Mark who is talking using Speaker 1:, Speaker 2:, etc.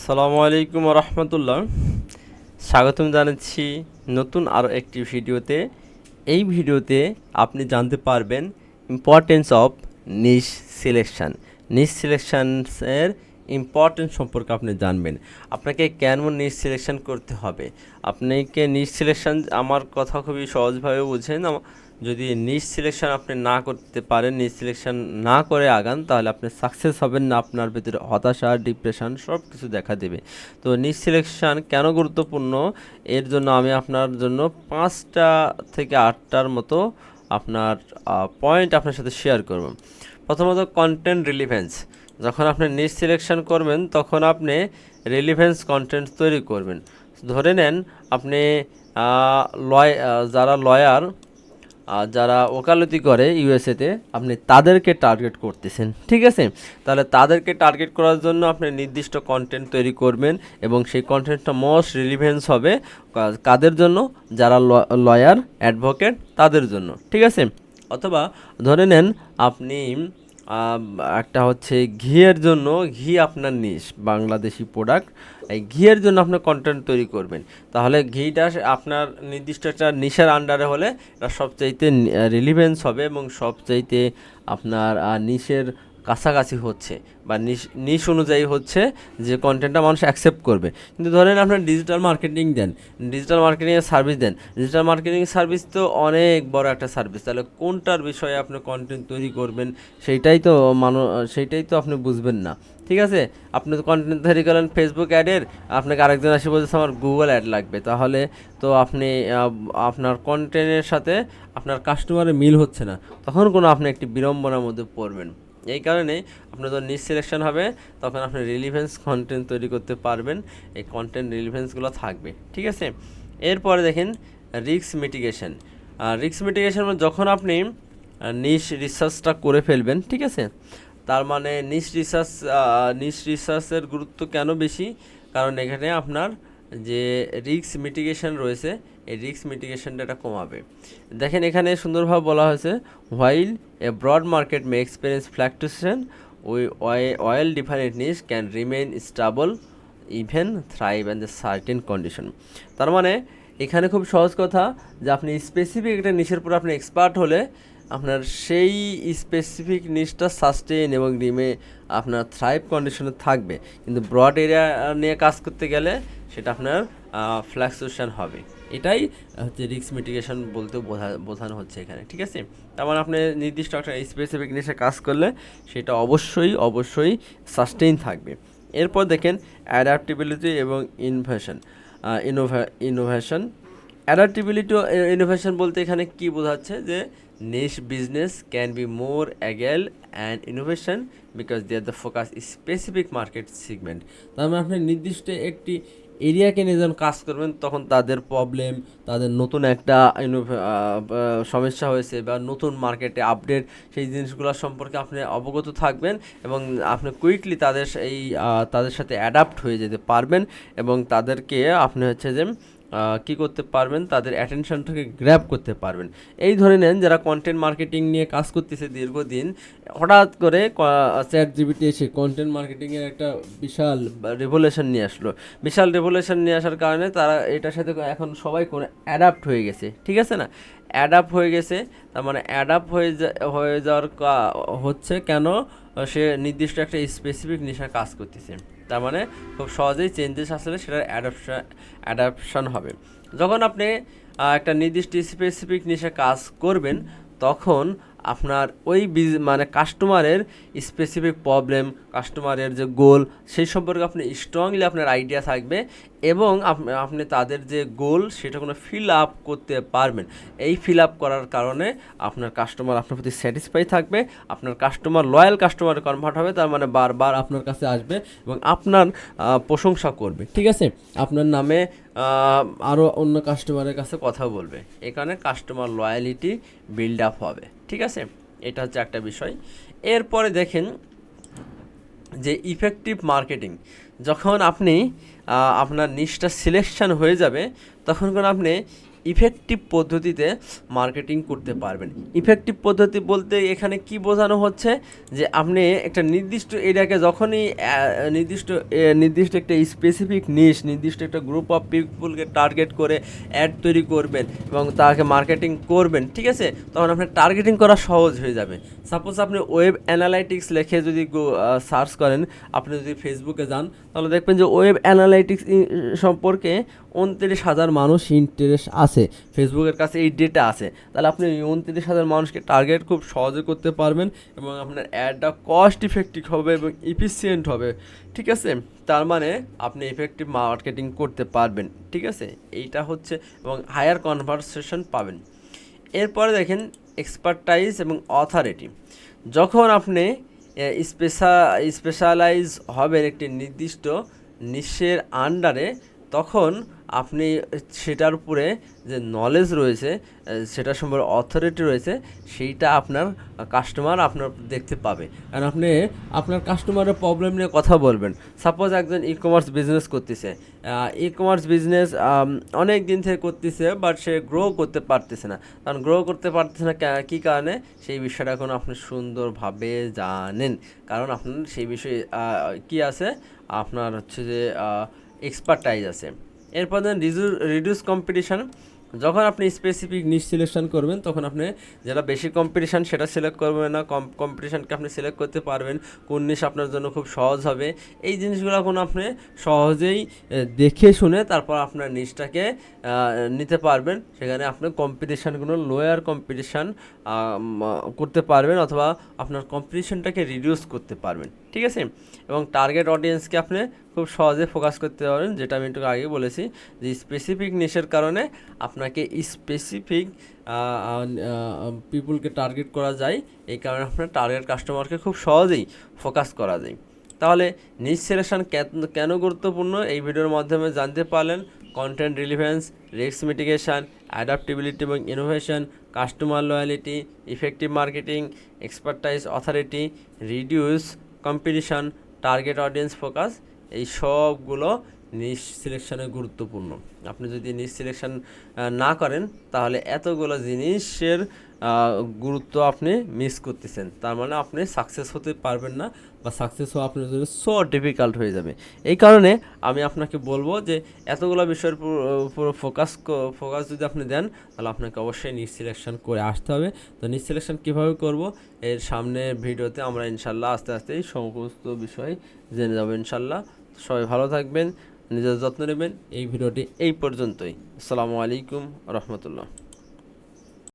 Speaker 1: আসসালামু আলাইকুম রহমতুল্লাহ। স্বাগতম জানাচ্ছি নতুন আরও একটি ভিডিওতে। এই ভিডিওতে আপনি জানতে পারবেন importance of niche selection. Niche সিলেকশনের ইম্পর্টেন্স সম্পর্কে আপনি জানবেন। আপনাকে কেন নিশ সিলেকশন করতে হবে, আপনাকে নিশ সিলেকশন, আমার কথা খুবই সহজভাবে বুঝেন। যদি নিশ সিলেকশন আপনি না করতে পারেন, নিশ সিলেকশন না করে আগান, তাহলে আপনি সাকসেস হবেন না। আপনার ভিতরে হতাশা, ডিপ্রেশন সব কিছু দেখা দেবে। তো নিশ সিলেকশন কেন গুরুত্বপূর্ণ, এর জন্য আমি আপনার জন্য 5টা থেকে 8টার মতো আপনার পয়েন্ট আপনার সাথে শেয়ার করব। প্রথমত কন্টেন্ট রিলিভেন্স। যখন আপনি নিশ সিলেকশন করবেন তখন আপনি রিলিভেন্স কন্টেন্ট তৈরি করবেন। ধরে নেন আপনি যারা লয়ার, যারা ওকালতি করে ইউএসএতে, আপনি তাদেরকে টার্গেট করতেছেন, ঠিক আছে? তাহলে তাদেরকে টার্গেট করার জন্য আপনি নির্দিষ্ট কন্টেন্ট তৈরি করবেন এবং সেই কন্টেন্টটা মোস্ট রিলিভেন্স হবে কাদের জন্য? যারা লয়ার, অ্যাডভোকেট, তাদের জন্য, ঠিক আছে? অথবা ধরে নেন আপনি একটা হচ্ছে ঘিয়ের জন্য, ঘি আপনার নিশ, বাংলাদেশি প্রোডাক্ট, এই ঘিয়ের জন্য আপনার কন্টেন্ট তৈরি করবেন। তাহলে ঘিটা আপনার নির্দিষ্ট একটা নিশের আন্ডারে হলে এটা সবচাইতে রিলিভেন্স হবে এবং সবচাইতে আপনার নিশের কাছাকাছি হচ্ছে বা নিশ অনুযায়ী হচ্ছে যে কন্টেন্টটা মানুষ অ্যাকসেপ্ট করবে। কিন্তু ধরেন আপনার ডিজিটাল মার্কেটিং দেন, ডিজিটাল মার্কেটিংয়ের সার্ভিস দেন, ডিজিটাল মার্কেটিং সার্ভিস তো অনেক বড় একটা সার্ভিস। তাহলে কোনটার বিষয়ে আপনি কন্টেন্ট তৈরি করবেন সেইটাই তো আপনি বুঝবেন না, ঠিক আছে? আপনি তো কন্টেন্ট তৈরি করেন ফেসবুক অ্যাডের, আপনাকে আরেকজন এসে বলছে আমার গুগল অ্যাড লাগবে, তাহলে তো আপনি আপনার কন্টেন্টের সাথে আপনার কাস্টমারের মিল হচ্ছে না, তখন আপনি একটি বিড়ম্বনার মধ্যে পড়বেন। এই কারণে আপনার যখন নিশ সিলেকশন হবে তখন আপনি রিলিভেন্স কন্টেন্ট তৈরি করতে পারবেন, এই কন্টেন্ট রিলিভেন্সগুলো থাকবে, ঠিক আছে? এরপরে দেখেন রিস্ক মিটিগেশন। রিস্ক মিটিগেশন যখন আপনি নিশ রিসার্চটা করে ফেলবেন, ঠিক আছে? তার মানে নিশ রিসার্চের গুরুত্ব কেন বেশি? কারণ এখানে আপনার যে রিস্ক মিটিগেশন রয়েছে, এই রিস্ক মিটিগেশনটা এটা কমাবে। দেখেন এখানে সুন্দরভাবে বলা হয়েছে, while a broad market may experience fluctuation, well defined niche can remain stable even thrive and the certain condition. তার মানে এখানে খুব সহজ কথা যে আপনি স্পেসিফিক একটা নিশের উপর আপনি এক্সপার্ট হলে আপনার সেই স্পেসিফিক নিশটা সাস্টেন এবং আপনার থ্রাইভ কন্ডিশনে থাকবে। কিন্তু ব্রড এরিয়া নিয়ে কাজ করতে গেলে সেটা আপনার ফ্লাকচুয়েশন হবে। এটাই হচ্ছে রিস্ক মিটিগেশন বলতে বোঝানো হচ্ছে এখানে, ঠিক আছে? তার মানে আপনি নির্দিষ্ট একটা স্পেসিফিক নিশে কাজ করলে সেটা অবশ্যই সাস্টেইন থাকবে। এরপর দেখেন অ্যাডাপ্টেবিলিটি এবং ইনোভেশন। অ্যাডাপ্টেবিলিটি ও ইনোভেশন বলতে এখানে কি বোঝাচ্ছে? যে niche business can be more agile and innovation because they are the focus specific market segment. তার মানে আপনি নির্দিষ্ট একটি এরিয়াকে নিয়ে যখন কাজ করবেন তখন তাদের প্রবলেম, তাদের নতুন একটা সমস্যা হয়েছে বা নতুন মার্কেটে আপডেট, সেই জিনিসগুলো সম্পর্কে আপনি অবগত থাকবেন এবং আপনি কুইকলি তাদের সাথে অ্যাডাপ্ট হয়ে যেতে পারবেন এবং তাদেরকে আপনি হচ্ছে যে কী করতে পারবেন, তাদের অ্যাটেনশনটাকে গ্র্যাব করতে পারবেন। এই ধরে নেন যারা কন্টেন্ট মার্কেটিং নিয়ে কাজ করতেছে দীর্ঘদিন, হঠাৎ করে চ্যাট জিপিটি এসে কন্টেন্ট মার্কেটিংয়ের একটা বিশাল রেভলিউশন নিয়ে আসলো। বিশাল রেভলিউশন নিয়ে আসার কারণে তারা এটার সাথে এখন সবাই অ্যাডাপ্ট হয়ে গেছে, ঠিক আছে না? অ্যাডাপ্ট হয়ে গেছে, তার মানে অ্যাডাপ্ট হয়ে যাওয়ার হচ্ছে কেন? সে নির্দিষ্ট একটা স্পেসিফিক নেশায় কাজ করতেছে। তার মানে খুব সহজেই চেঞ্জেস আসলে সেটার অ্যাডাপশান হবে। যখন আপনি একটা নির্দিষ্ট স্পেসিফিক নিশে কাজ করবেন তখন আপনার ওই মানে কাস্টমারের স্পেসিফিক প্রবলেম, কাস্টমারের যে গোল, সেই সম্পর্কে আপনি স্ট্রংলি আপনার আইডিয়া থাকবে এবং আপনি তাদের যে গোল সেটা ফিল আপ করতে পারবেন। এই ফিল আপ করার কারণে আপনার কাস্টমার আপনার প্রতি স্যাটিসফাই থাকবে, আপনার কাস্টমার লয়াল কাস্টমারে কনভার্ট হবে, তার মানে বারবার আপনার কাছে আসবে এবং আপনার প্রশংসা করবে, ঠিক আছে? আপনার নামে আরও অন্য কাস্টমারের কাছে কথা বলবে। এই কারণে কাস্টমার লয়ালিটি বিল্ড আপ হবে, ঠিক আছে? এটা হচ্ছে একটা বিষয়। এরপরে দেখেন যে ইফেক্টিভ মার্কেটিং। যখন আপনি আপনার নিশটা সিলেকশন হয়ে যাবে তখন আপনি ইফেক্টিভ পদ্ধতিতে মার্কেটিং করতে পারবেন। ইফেক্টিভ পদ্ধতি বলতে এখানে কি বোঝানো হচ্ছে যে আপনি একটা নির্দিষ্ট এরিয়াকে যখনই নির্দিষ্ট একটা স্পেসিফিক নিশ, নির্দিষ্ট একটা গ্রুপ অফ পিপলকে টার্গেট করে অ্যাড তৈরি করবেন এবং তাকে মার্কেটিং করবেন, ঠিক আছে, তখন আপনার টার্গেটিং করা সহজ হয়ে যাবে। সাপোজ আপনি ওয়েব অ্যানালাইটিক্স লিখে যদি সার্চ করেন, আপনি যদি ফেসবুকে যান, তাহলে দেখবেন যে ওয়েব অ্যানালাইটিক্স সম্পর্কে 29,000 মানুষ ইন্টারেস্ট আছে, ফেসবুকের কাছে এই ডেটা আছে। তাহলে আপনি 29,000 মানুষকে টার্গেট খুব সহজে করতে পারবেন এবং আপনার অ্যাডটা কস্ট ইফেক্টিভ হবে এবং ইফিসিয়েন্ট হবে, ঠিক আছে। তার মানে আপনি ইফেক্টিভ মার্কেটিং করতে পারবেন, ঠিক আছে, এইটা হচ্ছে, এবং হায়ার কনভারসেশন পাবেন। এরপরে দেখেন এক্সপার্টাইজ এবং অথরিটি। যখন আপনি স্পেশালাইজ হবেন একটি নির্দিষ্ট নিশের আন্ডারে, তখন আপনি সেটার উপরে যে নলেজ রয়েছে, সেটার সম্পর্কে অথরিটি রয়েছে, সেইটা আপনার কাস্টমার আপনার দেখতে পাবে। কারণ আপনি আপনার কাস্টমারের প্রবলেম নিয়ে কথা বলবেন। সাপোজ একজন ই কমার্স বিজনেস করতেছে, ই কমার্স বিজনেস অনেক দিন থেকে করতেছে, বাট সে গ্রো করতে পারতেছে না। কারণ গ্রো করতে পারতেছে না কী কারণে, সেই বিষয়টা এখন আপনি সুন্দরভাবে জানেন। কারণ আপনার সেই বিষয়ে কি আছে, আপনার হচ্ছে যে এক্সপার্টাইজ আছে। এরপর দেন রিডিউস কম্পিটিশান। যখন আপনি স্পেসিফিক নিশ সিলেকশন করবেন, তখন আপনি যেটা বেশি কম্পিটিশান সেটা সিলেক্ট করবেন না, কম্পিটিশানকে আপনি সিলেক্ট করতে পারবেন কোন নিশ আপনার জন্য খুব সহজ হবে। এই জিনিসগুলো এখন আপনি সহজেই দেখে শুনে তারপর আপনার নিশটাকে নিতে পারবেন। সেখানে আপনার কম্পিটিশানগুলো লোয়ার কম্পিটিশান করতে পারবেন, অথবা আপনার কম্পিটিশানটাকে রিডিউস করতে পারবেন, ঠিক আছে। এবং টার্গেট অডিয়েন্সকে আপনি খুব সহজে ফোকাস করতে পারবেন, যেটা আমি একটু আগে বলেছি যে স্পেসিফিক নিশের কারণে আপনাকে স্পেসিফিক পিপুলকে টার্গেট করা যায়। এই কারণে আপনার টার্গেট কাস্টমারকে খুব সহজেই ফোকাস করা যায়। তাহলে নিশ সিলেকশন কেন গুরুত্বপূর্ণ এই ভিডিওর মাধ্যমে জানতে পারলেন। Content relevance, risk mitigation, adaptability এবং innovation, customer loyalty, effective marketing, expertise, authority, reduce competition, target audience focus, এই সবগুলো নিশ সিলেকশনে গুরুত্বপূর্ণ। আপনি যদি নিশ সিলেকশন না করেন, তাহলে এতগুলো জিনিসের গুরুত্ব আপনি মিস করতেছেন। তার মানে আপনি সাকসেস হতে পারবেন না, বা সাকসেস হওয়া আপনার জন্য সো ডিফিকাল্ট হয়ে যাবে। এই কারণে আমি আপনাকে বলবো যে এতগুলো বিষয়ের পুরো ফোকাস যদি আপনি দেন, তাহলে আপনাকে অবশ্যই নিশ সিলেকশন করে আসতে হবে। তো নিশ সিলেকশন কীভাবে করব, এর সামনের ভিডিওতে আমরা ইনশাল্লাহ আস্তে আস্তে এই সমস্ত বিষয় জেনে যাবো ইনশাল্লাহ। সবাই ভালো থাকবেন, নিজের যত্ন নেবেন। এই ভিডিওটি এই পর্যন্তই। আসসালামু আলাইকুম রহমতুল্লাহ।